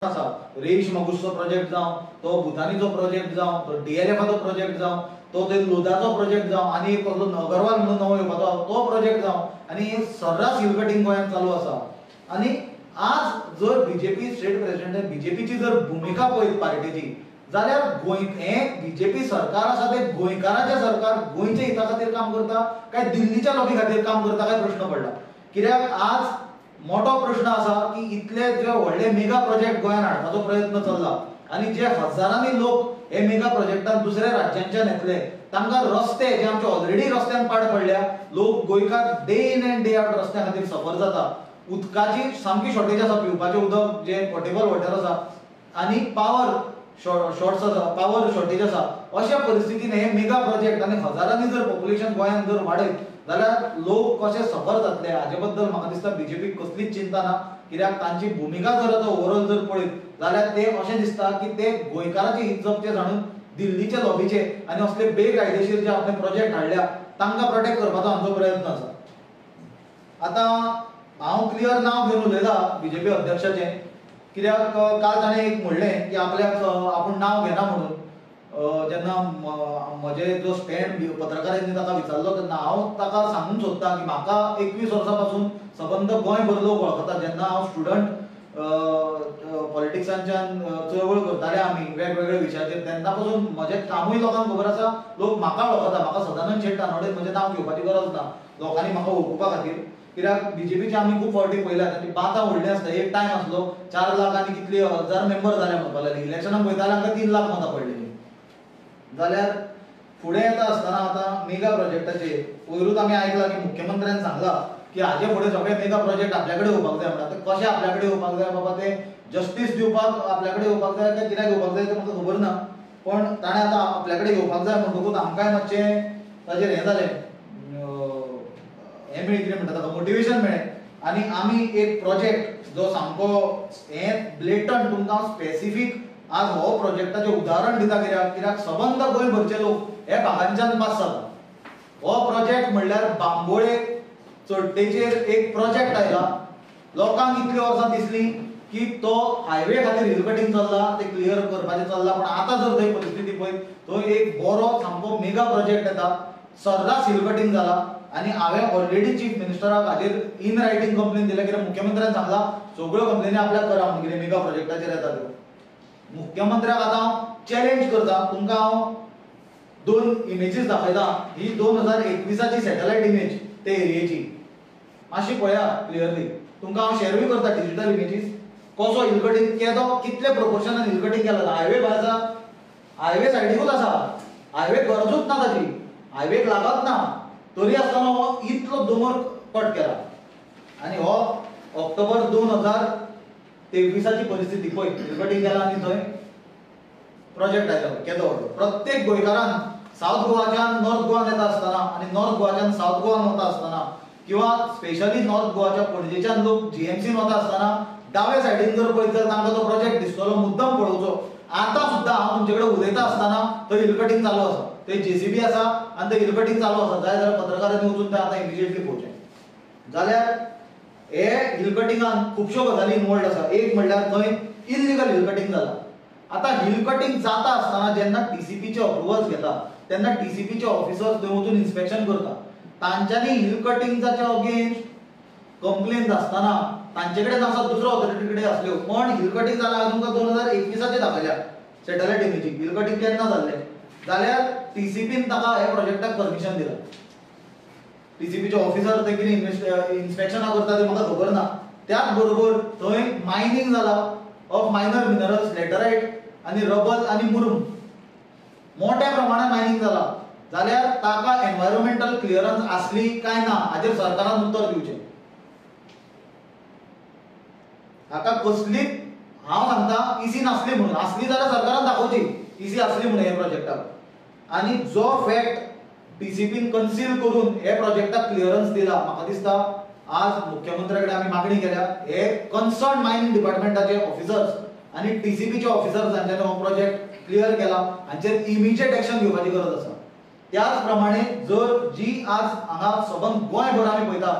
आसा रेश मगुसचो प्रोजेक्ट जावं तो भुतानीचो प्रोजेक्ट जावं तो डीएलएफाचो प्रोजेक्ट जावं तो ते लोदाचो प्रोजेक्ट जावं आनी एक कसलो अगरवाल म्हणून नवो येवपाचो तो प्रोजेक्ट जावं आनी सर्रास हिल कटिंग गोंयांत चालू आसा। आनी आज जर बीजेपी स्टेट प्रेसिडेंट बीजेपीची जर भुमिका पळयत पार्टीची जाल्यार हे बीजेपी सरकार आसा ते गोंयकारांचें सरकार गोंयच्या हिता खातीर काम करता काय दिल्लीच्या लॉबी खातीर काम करता काय प्रश्न पडला। कित्याक आज मोठो प्रश्न आसा की इतले जे व्हडले मेगा प्रोजेक्ट गोंयांत हाडपाचो प्रयत्न चल्ला आनी जे हजारांनी लोक हे मेगा प्रोजेक्टान दुसऱ्या राज्यांच्यान येतले तांकां रस्ते जे आमचे ऑलरेडी रस्त्यान पाड पडल्या लोक गोंयकार day in and day out रस्त्या खातीर सफर जाता। उदकाची सामकी शॉर्टेज आसा पिवपाचें उदक जे पोर्टेबल वॉटर आसा आनी पावर शॉर्ट्स आसा पावर शॉर्टेज आसा अशा परिस्थितीन हे मेगा प्रोजेक्ट आनी हजारांनी जर पॉप्युलेशन गोंयांत जर वाडयत जाल्यार लोक कशे सफर जातले हाचे बद्दल म्हाका दिसता बीजेपीक कसलीच चिंता ना। कित्याक तांची भुमिका जर आतां ओवरऑल जर पळयत जाल्यार ते अशें दिसता की ते गोंयकारांचे हित जपचे जाणून दिल्लीचे लॉबीचे आनी असले बेकायदेशीर जे आपले प्रोजेक्ट हाडल्या तांकां प्रोटेक्ट करपाचो आमचो प्रयत्न आसा। आतां हांव क्लियर नांव घेवन उलयता बीजेपी अध्यक्षाचें कित्याक काल ताणें एक म्हणलें की आपल्याक आपूण नांव घेना म्हणून जेन्ना म्हजे जो स्टँड पत्रकारांनी ताका विचारलो तेन्ना हांव ताका सांगूंक सोदतां की म्हाका 21 वर्सां पासून सबंद गोंयभर लोक वळखता। जेन्ना हांव स्टुडंट पॉलिटिक्सांच्यान चळवळ करताले आमी वेगवेगळ्या विशयाचेर तेन्ना पासून म्हजें कामूय लोकांक खबर आसा लोक म्हाका वळखता। म्हाका सदानंद शेट धानोडेन म्हजें नांव घेवपाची गरज ना लोकांनी म्हाका वळखुपा खातीर कित्याक बीजेपीचे आमी खूब फावटी पळयल्यात आनी बातां व्हडलीं आसता। एक टायम आसलो 4 लाख आनी कितली 1000 मेंबर जाले म्हणपाक लागले इलेक्शनाक वयताले हांकां 3 लाख मतां पडलेलीं। जाल्यार फुडें येता आसतना आतां मेगा प्रोजेक्टाचेर पयरूच आमी आयकलां की मुख्यमंत्र्यान सांगलां की हाचे फुडें सगळे मेगा प्रोजेक्ट आपल्या कडेन येवपाक जाय म्हणटा। ते कशें आपल्या कडेन येवपाक जाय बाबा ते जस्टीस दिवपाक आपल्या कडेन येवपाक जाय काय कित्याक येवपाक जाय तें म्हाका खबर ना पण ताणें आतां आपल्या कडेन येवपाक जाय म्हणटकूच आमकांय मातशें ताचेर हें जालें हें मेळ्ळें कितें म्हणटा ताका मोटिवेशन मेळ्ळें आनी आमी एक प्रोजेक्ट जो सामको हें ब्लेटंट तुमकां स्पेसिफीक आज हो प्रोजेक्टाचें उदाहरण दिता कित्याक सबंद गोंयभरचे लोक हे भागांच्यान पास जाता। हो प्रोजेक्ट म्हणल्यार बांबोळे चडटेचेर एक प्रोजेक्ट आयला लोकांक इतली वर्सां दिसलीं की तो हायवे खातीर हिल कटिंग चल्ला ते क्लियर करपाचें चल्ला पण आतां जर थंय परिस्थिती पळयत तो एक बरो सामको मेगा प्रोजेक्ट येता सर्रास हिल कटिंग जाला आनी हांवें ऑलरेडी चीफ मिनिस्टराक हाजेर इन रायटींग कंप्लेन दिल्या कित्याक मुख्यमंत्र्यान सांगलां सगळ्यो कंप्लेनी आपल्याक करा म्हणून कितें मेगा प्रोजेक्टाचेर येता त्यो। मुख्यमंत्र्याक आतां हांव चॅलेंज करता तुमकां हांव 2 इमेजीस दाखयता ही 2021ची सॅटलायट इमेज ते एरियेची मातशी पळया क्लियरली तुमकां हांव शेअरूय करता डिजिटल इमेजीस कसो हिल कटिंग केदो कितले प्रोपोर्शनान हिल कटिंग केला हायवे भायर आसा हायवे सायडीकूच आसा हायवे गरजूच ना ताची हायवेक लागत ना तरी आसतना हो इतलो दोंगर कट केला आनी हो ऑक्टोबर 2023ची परिस्थिती पळय हिल कटिंग केला आनी थंय प्रोजेक्ट आयलो केदो व्हडलो प्रत्येक गोंयकारान सावथ गोवाच्यान नॉर्थ गोवान येता आसतना आनी नॉर्थ गोवाच्यान सावथ गोवान वता आसतना किंवा स्पेशली नॉर्थ गोवाच्या पणजेच्यान लोक जीएमसीन वता आसतना दावे सायडीन जर पळयत जाल्यार तांकां तो प्रोजेक्ट दिसतलो मुद्दम पळोवचो। आतां सुद्दां हांव तुमचे कडेन उलयता आसतना थंय हिल कटिंग चालू आसा थंय जेसीबी आसा आनी थंय हिल कटिंग चालू आसा जाय जाल्यार पत्रकारांनी वचून थंय आतां इमिजिएटली पोवचें। जाल्यार हे हिल कटिंगान खुबश्यो गजाली इनवॉल्ड आसा एक म्हणल्यार थंय इल्लिगल हिल कटिंग जाला। आतां हिल कटिंग जाता आसतना जेन्ना टीसीपीचे अप्रुवल्स घेता तेन्ना टीसीपीचे ऑफिसर्स थंय वचून इन्स्पेक्शन करता तांच्यांनी हिल कटिंगच्या अगेन्स्ट कंप्लेन्स आसतना तांचे कडेन आसा दुसरो ऑथॉरिटी कडेन आसल्यो पण हिल कटिंग जालां हांवें तुमकां 2021चे दाखयल्या सॅटलायट इमेजीक हिल कटिंग केन्ना जाल्लें जाल्यार टीसीपीन ताका हे प्रोजेक्टाक परमिशन दिलां। टीसीपीचे ऑफिसर थंय कितें इन्स्पेक्शनां करता तें म्हाका खबर ना त्याच बरोबर थंय मायनिंग जाला ऑफ मायनर मिनरल्स लॅटरायट आनी रबल आनी मुरूम मोठ्या प्रमाणात मायनिंग जाला जाल्यार ताका एनवायरमेंटल क्लियरन्स आसली काय ना हाचेर सरकारान उत्तर दिवचें। हाका कसलीच हांव सांगता इसी नासली म्हणून आसली जाल्यार सरकारान दाखोवची इसी आसली म्हणून हे प्रोजेक्टाक आनी जो फॅक्ट टीसीपीन कन्सील करून हे प्रोजेक्टाक क्लियरन्स दिला म्हाका दिसता आज मुख्यमंत्र्या कडेन आमी मागणी केल्या हे कन्सर्न मायनिंग डिपार्टमेंटाचे ऑफिसर्स आनी टीसीपीचे ऑफिसर्स जांच्यानी हो प्रोजेक्ट क्लियर केला हांचेर इमिजिएट एक्शन घेवपाची गरज आसा। त्याच प्रमाणे जर जी आज हांगा सबंद गोंयभर आमी पळयता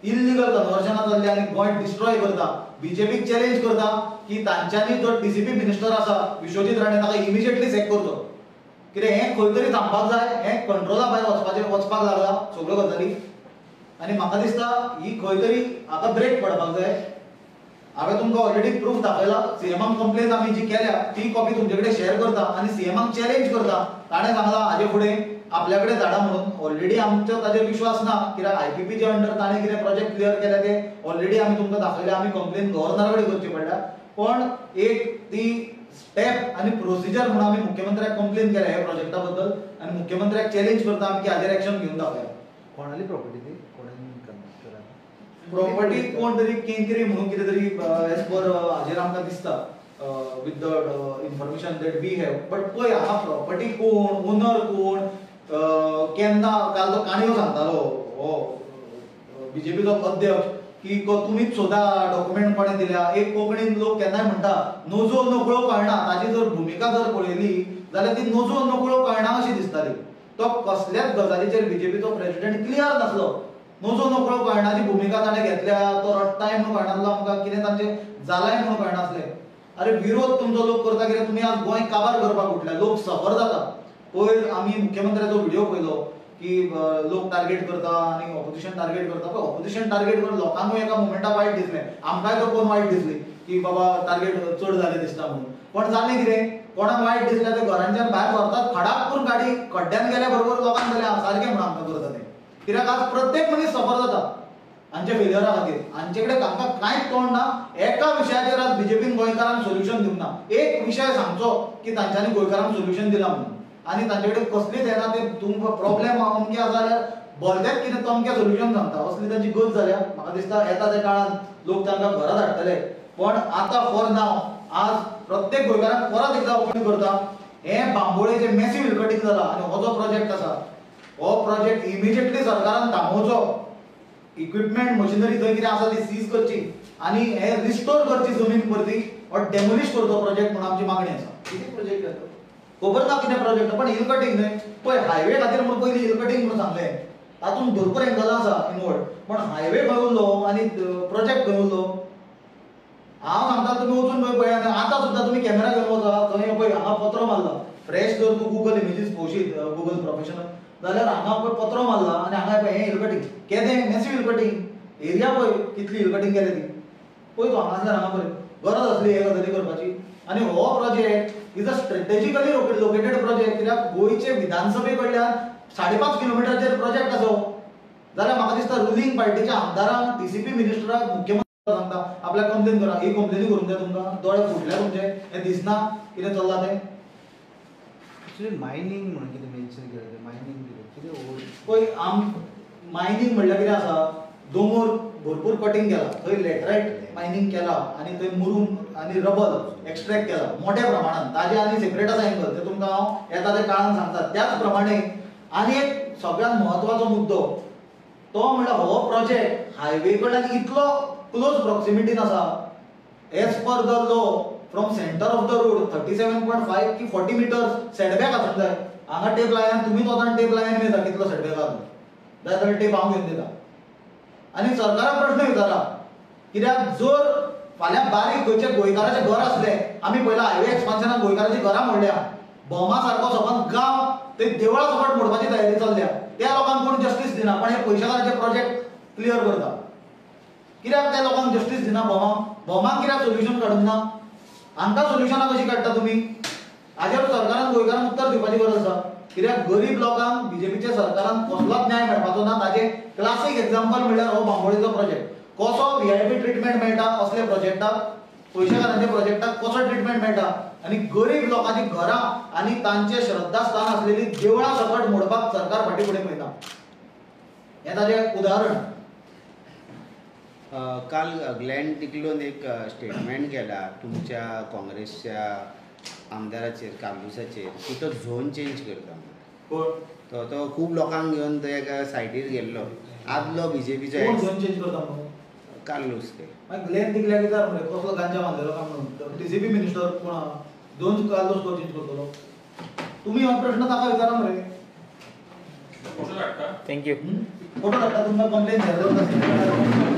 इल्लिगल कन्वर्जनां जाल्ली आनी गोंय डिस्ट्रॉय करता, बीजेपीक चॅलेंज करता की तांच्यांनी जो डीसीपी मिनिस्टर आसा विश्वजीत राणे ताका इमिजिएटली सॅक करचो. कितें हें खंय तरी थांबपाक जाय, हें कंट्रोला भायर वचपाक लागला सगळ्यो गजाली. आनी म्हाका दिसता ही खंय तरी आतां ब्रेक पडपाक जाय. हांवें तुमकां ऑलरेडी प्रूफ दाखयला. सीएमाक कंप्लेन आमी जी केल्या ती कॉपी तुमचे कडेन शेअर करता आनी सीएमाक चॅलेंज करता. ताणें सांगला हाजे फुडें आपल्या कडेन धाडा म्हणून. ऑलरेडी आमचो ताजेर विश्वास ना, कित्याक आयपीपीचे अंडर ताणें कितें प्रोजेक्ट क्लियर केले ते ऑलरेडी आमी तुमकां दाखयले. आमी कंप्लेन गव्हर्नरा कडेन करची पडल्या. पण एक ती स्टेप आनी प्रोसिजर म्हणून आमी मुख्यमंत्र्याक कंप्लेन केल्या ह्या प्रोजेक्टा बद्दल आनी मुख्यमंत्र्याक चॅलेंज करता आमी की हाजेर एक्शन घेवन दाखया. कोणाली प्रॉपर्टी ती कोणाली प्रॉपर्टी कोण तरी केंकरी म्हणून कितें तरी एज पर हाजेर आमकां दिसता with the information that we have. But पळय हांगा प्रॉपर्टी कोण, ओनर कोण, केन्ना काल तो काणयो सांगतालो हो बीजेपीचो अध्यक्ष की तुमीच सोदा डॉक्युमेंट कोणें दिल्या. एक कोंकणीन लोक केन्नाय म्हणटा नजो नकळो कळना. ताची जर भुमिका जर पळयली जाल्यार ती नजो नकळो कळना अशी दिसताली. तो कसल्याच गजालीचेर बीजेपीचो प्रेसिडेंट क्लियर नासलो. नजो नकळो कळनाची भुमिका ताणें घेतल्या. तो रडटाय म्हणून कळनासलो आमकां, कितें तांचें जालाय म्हणून कळनासलें. अरे विरोध तुमचो लोक करता कित्याक तुमी आज गोंय काबार करपाक उठल्या. लोक सफर जाता. पयर आमी मुख्यमंत्र्याचो व्हिडिओ पळयलो की लोक टार्गेट करता आनी ऑपोजिशन टार्गेट करता. पळय ऑपोजिशन टार्गेट करून लोकांकूय एका मोमेंटाक वायट दिसलें. आमकांय तो कोण वायट दिसली की बाबा टार्गेट चड जालें दिसता म्हणून. पण जालें कितें, कोणाक वायट दिसलें ते घरांच्यान भायर सरतात, खडाक करून गाडी खड्ड्यान गेल्या बरोबर लोकांक जालें सारकें म्हणून आमकां करता तें. कित्याक आज प्रत्येक मनीस सफर जाता हांचे फेलियरा खातीर. हांचे कडेन आमकां कांयच तोंड ना. एका विशयाचेर आज बीजेपीन गोंयकारांक सोल्युशन दिवंक ना. एक विशय सांगचो की तांच्यांनी गोंयकारांक सोल्युशन दिलां म्हणून आनी तांचे कडेन कसलीच येना. ते तुमकां प्रॉब्लेम अमकें आसा जाल्यार भलतेच कितें तमकें सोल्युशन सांगता असली तांची गत जाल्या. म्हाका दिसता येता त्या काळान लोक तांकां घरा धाडटले. पण आतां फॉर नाव आज प्रत्येक गोंयकाराक परत एकदां अपील करता, हें बांबोळेचें मॅसिव हिलकटींग जालां आनी हो जो प्रोजेक्ट आसा हो प्रोजेक्ट इमिजिएटली सरकारान थांबोवचो. इक्विपमेंट मशिनरी थंय कितें आसा ती सीज करची आनी हे रिस्टोर करची जमीन परती और डेमोलिश करचो प्रोजेक्ट म्हणून आमची मागणी आसा. कितें प्रोजेक्ट आसा खबर ना कितें प्रोजेक्ट, पण हिल कटींग न्हय. पळय हायवे खातीर म्हणून पयलीं हिल कटींग म्हणून सांगलें. तातूंत भरपूर एंगलां आसा इनवॉल्ड. पण हायवे खंय उरलो आनी प्रोजेक्ट खंय उरलो. हांव सांगता तुमी वचून खंय पळयात. आतां सुद्दां तुमी कॅमेरा घेवन वचा थंय पळय हांगा पत्रो मारला. फ्रेश जर तूं गुगल इमेजीस पळोवशीत गुगल प्रोफेशनल जाल्यार हांगा पळय पत्रो मारला आनी हांगा पळय हें हिल कटींग केदें मॅसिव हिल कटींग एरिया पळय कितली हिल कटींग केल्या ती पळय. तूं हांगासल्यान हांगा पळय गरज आसली हे गजाली करपाची. आनी हो project is a strategically located project. कित्याक गोंयचे विधानसभे कडल्यान 5.5 किलोमिटराचेर प्रोजेक्ट आसो जाल्यार म्हाका दिसता रुलींग पार्टीच्या आमदारांक डीसीपी मिनिस्टराक मुख्यमंत्री सांगता आपल्याक कंप्लेन करा. ही कंप्लेनी करूंक जाय तुमकां. दोळे फुटल्या तुमचे. हें दिसना कितें चल्लां तें. एक्चुअली मायनिंग म्हणून कितें मेन्शन केलें मायनिंग कितें पळय मायनिंग म्हणल्यार कितें आसा दोंगर भरपूर कटींग केला. थंय लॅटरायट मायनिंग केला आनी थंय मुरूम आनी रबल एक्सट्रॅक्ट केला मोठ्या प्रमाणात. ताजे आनी सेपरेट आसा एंगल ते तुमकां हांव येता ते काळान सांगता. त्याच प्रमाणे आनी एक सगळ्यात म्हत्वाचो मुद्दो तो म्हणल्यार हो प्रोजेक्ट हायवे कडल्यान इतलो क्लोज प्रॉक्सिमिटीन आसा. As per the law from centre of the road 37.5 की 40 मिटर्स सेटबॅक आसूंक जाय. हांगा टेप लायन तुमीच वचून टेप लायन मेळटा कितलो सेटबॅक आसा जाय जाल्यार टेप हांव घेवन दिता. आनी सरकाराक प्रश्न विचारा कित्याक जर फाल्यां बारीक खंयचे गोंयकाराचें घर आसलें. आमी पयला हायवे एक्सपान्शनाक गोंयकाराची घरां मोडल्या. बोमा सारको सबंद गांव ते देवळां सकट मोडपाची तयारी चल्ल्या. त्या लोकांक कोण जस्टीस दिना. पण हे पयशांकाराचे प्रोजेक्ट क्लियर करता. कित्याक त्या लोकांक जस्टीस दिना बोमाक कित्याक सोल्युशन काडूंक ना. हांकां सोल्युशनां कशीं काडटा तुमी. हाजेर सरकारान गोंयकारांक उत्तर दिवपाची गरज आसा. कित्याक गरीब लोकांक बीजेपीच्या सरकारान कसलोच न्याय मेळपाचो ना. ताजें क्लासीक एग्जांपल म्हणल्यार हो बांबोळेचो प्रोजेक्ट. कसो व्हीआयपी ट्रिटमेंट मेळटा असल्या प्रोजेक्टाक पयशांकारांच्या प्रोजेक्टाक कसो ट्रिटमेंट मेळटा आनी गरीब लोकांची घरां आनी तांचे श्रद्धास्थान आसलेली देवळां सकट मोडपाक सरकार फाटीं फुडें पळयता. हें ताजें उदाहरण. काल ग्लॅन टिकलोन एक स्टेटमेंट केला तुमच्या काँग्रेसच्या आमदाराचेर कालुसाचेर की तो झोन चेंज करता. तो खूब लोकांक घेवन तो एका सायडीर गेल्लो आदलो बीजेपीचो झोन चेंज करता म्हणून कालूस ते ग्लॅन टिकल्याक विचार मरे कसलो गांजा बांदलेलो काय म्हणून. डीसीपी मिनिस्टर कोण आहा दोन कालूस तो चेंज करतलो. तुमी हो प्रश्न ताका विचारा मरे. थँक्यू. फोटो धाडटा तुमकां कंप्लेन शेअर करता